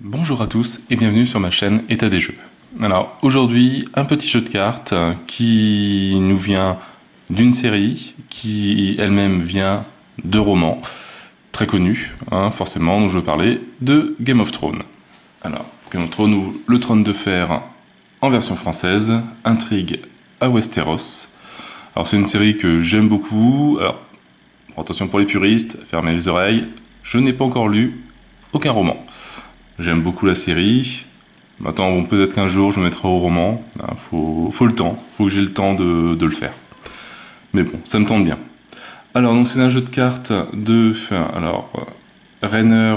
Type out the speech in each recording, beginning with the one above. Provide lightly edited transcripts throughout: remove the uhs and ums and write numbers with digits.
Bonjour à tous et bienvenue sur ma chaîne État des jeux. Alors aujourd'hui un petit jeu de cartes qui nous vient d'une série qui elle-même vient de romans très connus, forcément, dont je veux parler de Game of Thrones. Alors Game of Thrones ou Le Trône de Fer en version française, intrigue à Westeros. Alors c'est une série que j'aime beaucoup. Alors attention pour les puristes, fermez les oreilles, je n'ai pas encore lu aucun roman. J'aime beaucoup la série. Maintenant, bon, peut-être qu'un jour je me mettrai au roman. Faut le temps. Faut que j'ai le temps de le faire. Mais bon, ça me tente bien. Alors, donc c'est un jeu de cartes de Rainer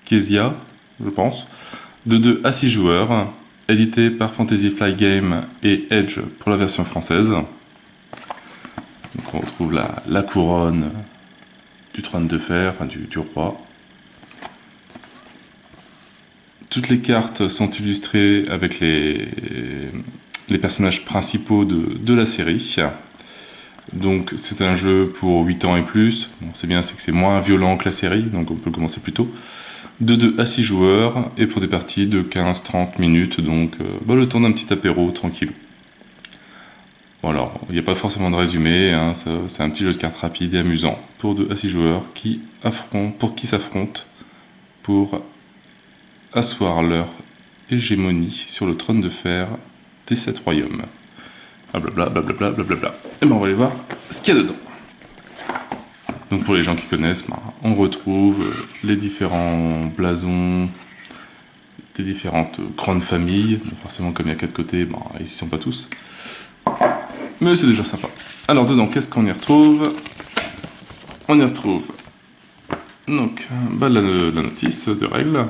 Kezia, je pense, de 2 à 6 joueurs, édité par Fantasy Flight Games et Edge pour la version française. Donc on retrouve la couronne du trône de fer, enfin du roi. Toutes les cartes sont illustrées avec les personnages principaux de la série. Donc c'est un jeu pour 8 ans et plus. Bon, c'est bien, c'est que c'est moins violent que la série, donc on peut commencer plus tôt. De 2 à 6 joueurs, et pour des parties de 15-30 minutes, donc le temps d'un petit apéro tranquille. Bon alors, il n'y a pas forcément de résumé, c'est un petit jeu de cartes rapide et amusant pour 2 à 6 joueurs qui s'affrontent pour asseoir leur hégémonie sur le trône de fer des 7 royaumes. Blablabla, blablabla, blablabla. Et ben on va aller voir ce qu'il y a dedans. Donc pour les gens qui connaissent, on retrouve les différents blasons des différentes grandes familles. Forcément comme il y a 4 côtés, ils ne sont pas tous. Mais c'est déjà sympa. Alors dedans, qu'est-ce qu'on y retrouve? On y retrouve donc la notice de règles,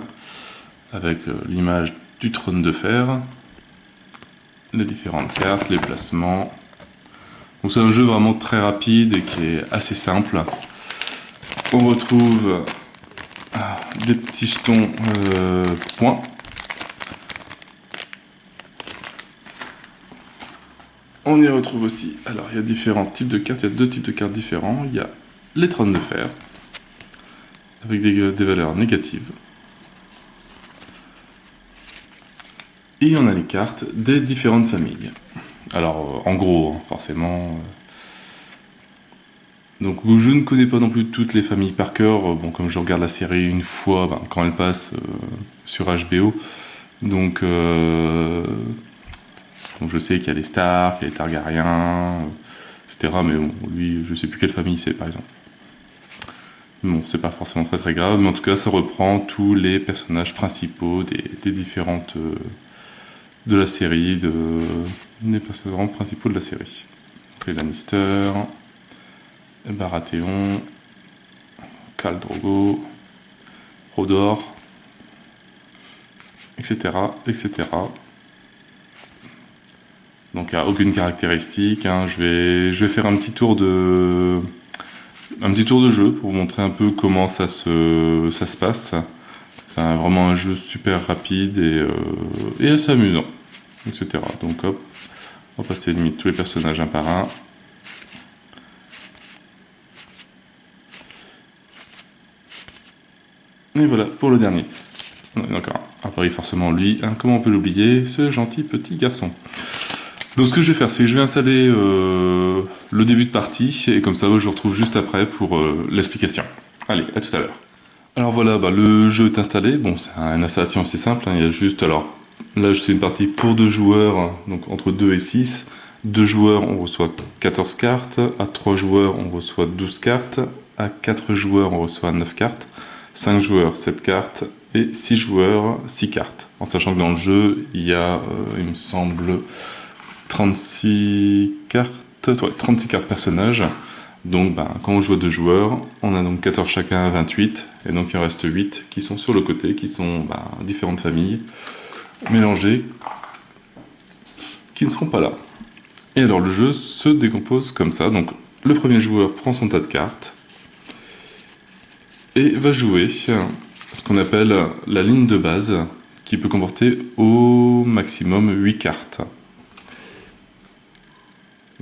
avec l'image du trône de fer, les différentes cartes, les placements. Donc c'est un jeu vraiment très rapide et qui est assez simple. On retrouve des petits jetons points. On y retrouve aussi, alors il y a différents types de cartes, il y a 2 types de cartes différents. Il y a les trônes de fer, avec des valeurs négatives. Et on a les cartes des différentes familles. Alors, en gros, forcément. Donc, je ne connais pas non plus toutes les familles par cœur. Bon, comme je regarde la série une fois, quand elle passe sur HBO. Donc, je sais qu'il y a les Stark, il y a les Targaryens, etc. Mais bon, lui, je sais plus quelle famille c'est, par exemple. Bon, c'est pas forcément très très grave, mais en tout cas, ça reprend tous les personnages principaux des différentes. De la série, des personnages principaux de la série. Donc les Lannister, Baratheon, Khal Drogo, Hodor, etc. etc. Donc il n'y a aucune caractéristique. Je vais faire un petit tour de jeu pour vous montrer un peu comment ça se passe. C'est vraiment un jeu super rapide et assez amusant, etc. Donc hop, on va passer limite tous les personnages un par un. Et voilà pour le dernier. D'accord. Après forcément lui, comment on peut l'oublier, ce gentil petit garçon. Donc ce que je vais faire, c'est que je vais installer le début de partie, et comme ça je vous retrouve juste après pour l'explication. Allez, à tout à l'heure. Alors voilà, le jeu est installé. Bon, c'est une installation assez simple. Il y a juste, alors là, c'est une partie pour 2 joueurs, donc entre 2 et 6. 2 joueurs, on reçoit 14 cartes. À 3 joueurs, on reçoit 12 cartes. À 4 joueurs, on reçoit 9 cartes. 5 joueurs, 7 cartes. Et 6 joueurs, 6 cartes. En sachant que dans le jeu, il y a, il me semble, 36 cartes, 36 cartes personnages. Donc quand on joue à 2 joueurs, on a donc 14 chacun à 28, et donc il en reste 8 qui sont sur le côté, qui sont différentes familles mélangées, qui ne seront pas là. Et alors le jeu se décompose comme ça, donc le premier joueur prend son tas de cartes, et va jouer ce qu'on appelle la ligne de base, qui peut comporter au maximum 8 cartes.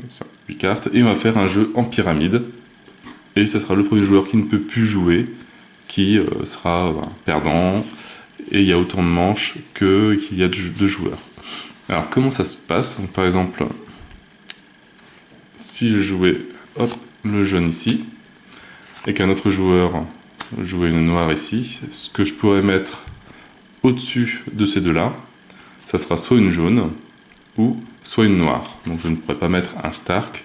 Ça, 8 cartes, et on va faire un jeu en pyramide, et ça sera le premier joueur qui ne peut plus jouer qui sera perdant, et il y a autant de manches qu'il y a de joueurs. Alors comment ça se passe? Donc, par exemple, si je jouais le jaune ici, et qu'un autre joueur jouait le noir ici, ce que je pourrais mettre au-dessus de ces deux-là, ça sera soit une jaune, ou soit une noire. Donc je ne pourrais pas mettre un Stark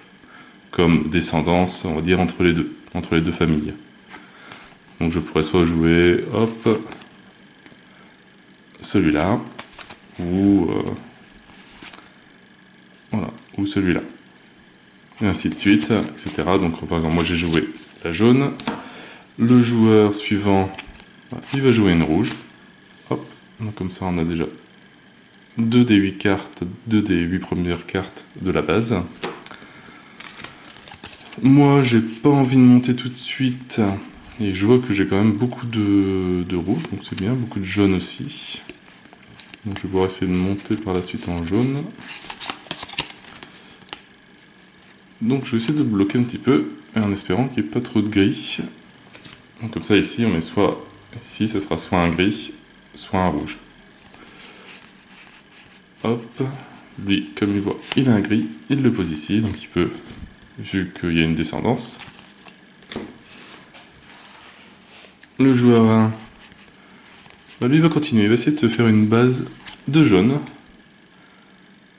comme descendance, on va dire, entre les deux familles. Donc je pourrais soit jouer, celui-là, ou voilà, ou celui-là. Et ainsi de suite, etc. Donc par exemple, moi j'ai joué la jaune. Le joueur suivant, il va jouer une rouge. Hop, donc comme ça on a déjà 2 des 8 cartes, 2 des 8 premières cartes de la base. Moi j'ai pas envie de monter tout de suite. Et je vois que j'ai quand même beaucoup de rouge, donc c'est bien, beaucoup de jaune aussi. Donc je vais pouvoir essayer de monter par la suite en jaune. Donc je vais essayer de bloquer un petit peu, en espérant qu'il n'y ait pas trop de gris. Donc comme ça ici, on met soit, ici ça sera soit un gris, soit un rouge. Hop, lui, comme il voit, il a un gris, il le pose ici, donc il peut, vu qu'il y a une descendance. Le joueur 1, lui va continuer, il va essayer de se faire une base de jaune.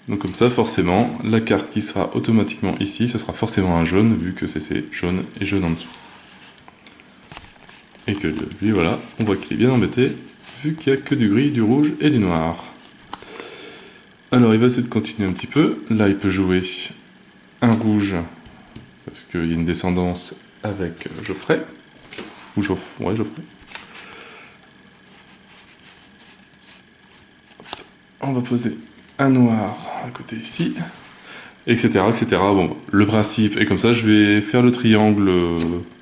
Donc comme ça, forcément, la carte qui sera automatiquement ici, ça sera forcément un jaune, vu que c'est jaune et jaune en dessous. Et que lui, voilà, on voit qu'il est bien embêté, vu qu'il n'y a que du gris, du rouge et du noir. Alors il va essayer de continuer un petit peu. Là, il peut jouer un rouge, parce qu'il y a une descendance avec Geoffrey. Ou Geoffrey, ouais, Geoffrey. On va poser un noir à côté ici, etc., etc. Bon, le principe est comme ça. Je vais faire le triangle,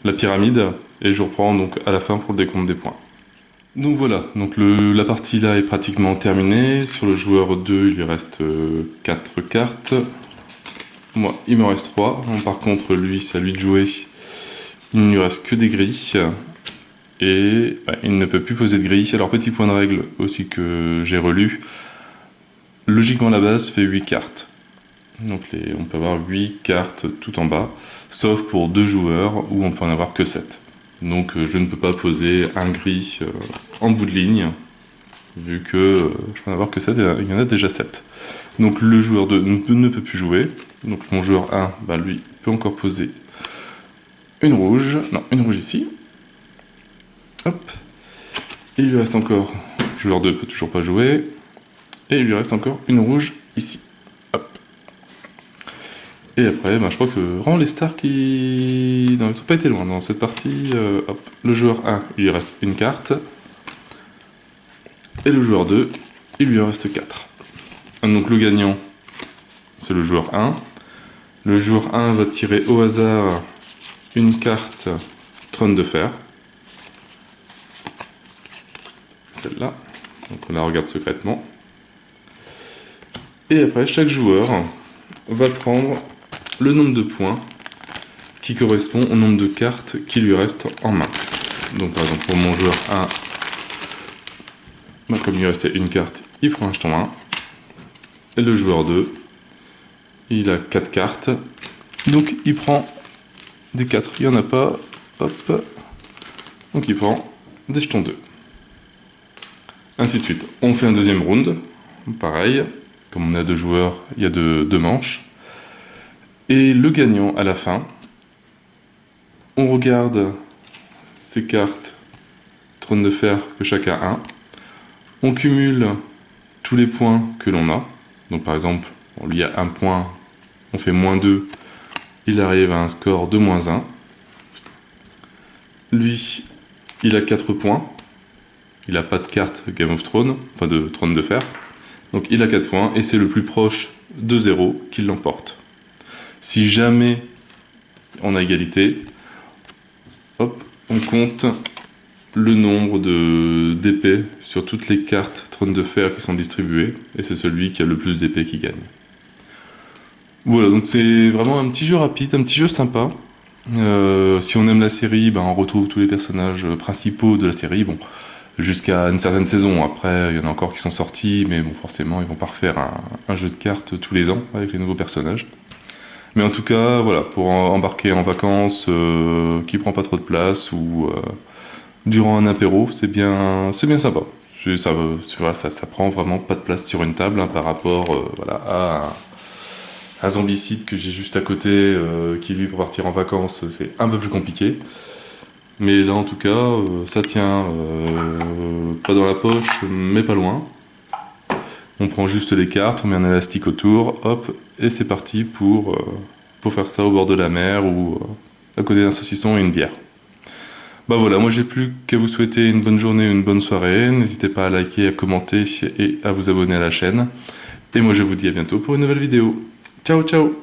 la pyramide, et je reprends donc à la fin pour le décompte des points. Donc voilà, donc la partie là est pratiquement terminée. Sur le joueur 2, il lui reste 4 cartes. Moi, il me reste 3. Donc, par contre, lui, c'est à lui de jouer. Il ne lui reste que des gris. Et il ne peut plus poser de gris. Alors, petit point de règle aussi que j'ai relu. Logiquement, la base fait 8 cartes. Donc on peut avoir 8 cartes tout en bas, sauf pour 2 joueurs où on peut en avoir que 7. Donc je ne peux pas poser un gris en bout de ligne, vu que je peux en avoir que 7 et il y en a déjà 7. Donc le joueur 2 ne peut plus jouer. Donc mon joueur 1, lui, peut encore poser une rouge. Non, une rouge ici. Hop. Et il lui reste encore... Le joueur 2 peut toujours pas jouer. Et il lui reste encore une rouge ici. Hop. Et après, je crois que vraiment les stars qui... Non, ils sont pas été loin dans cette partie. Hop. Le joueur 1, il lui reste une carte. Et le joueur 2, il lui en reste 4. Donc le gagnant, c'est le joueur 1. Le joueur 1 va tirer au hasard une carte trône de fer. Celle-là. Donc on la regarde secrètement. Et après, chaque joueur va prendre le nombre de points qui correspond au nombre de cartes qui lui restent en main. Donc par exemple, pour mon joueur 1, comme il lui restait une carte, il prend un jeton 1. Et le joueur 2, il a 4 cartes. Donc il prend des 4. Il n'y en a pas. Hop. Donc il prend des jetons 2. Ainsi de suite. On fait un deuxième round. Pareil. Comme on a 2 joueurs, il y a 2 manches. Et le gagnant, à la fin, on regarde ces cartes trône de fer que chacun a. On cumule tous les points que l'on a. Donc par exemple, lui a 1 point, on fait -2. Il arrive à un score de -1. Lui, il a 4 points. Il n'a pas de carte Game of Thrones, enfin de trône de fer. Donc il a 4 points et c'est le plus proche de 0 qui l'emporte. Si jamais on a égalité, hop, on compte le nombre d'épées sur toutes les cartes trône de fer qui sont distribuées et c'est celui qui a le plus d'épées qui gagne. Voilà, donc c'est vraiment un petit jeu rapide, un petit jeu sympa. Si on aime la série, ben, on retrouve tous les personnages principaux de la série, bon, jusqu'à une certaine saison. Après, il y en a encore qui sont sortis, mais bon, forcément, ils vont pas refaire un jeu de cartes tous les ans avec les nouveaux personnages. Mais en tout cas, voilà, pour embarquer en vacances, qui prend pas trop de place ou durant un apéro, c'est bien sympa. Voilà, ça prend vraiment pas de place sur une table hein, par rapport voilà, à un zombicide que j'ai juste à côté, qui lui pour partir en vacances, c'est un peu plus compliqué. Mais là en tout cas, ça tient pas dans la poche, mais pas loin. On prend juste les cartes, on met un élastique autour, hop, et c'est parti pour faire ça au bord de la mer ou à côté d'un saucisson et une bière. Bah voilà, moi j'ai plus qu'à vous souhaiter une bonne journée, une bonne soirée. N'hésitez pas à liker, à commenter et à vous abonner à la chaîne. Et moi je vous dis à bientôt pour une nouvelle vidéo. Ciao ciao!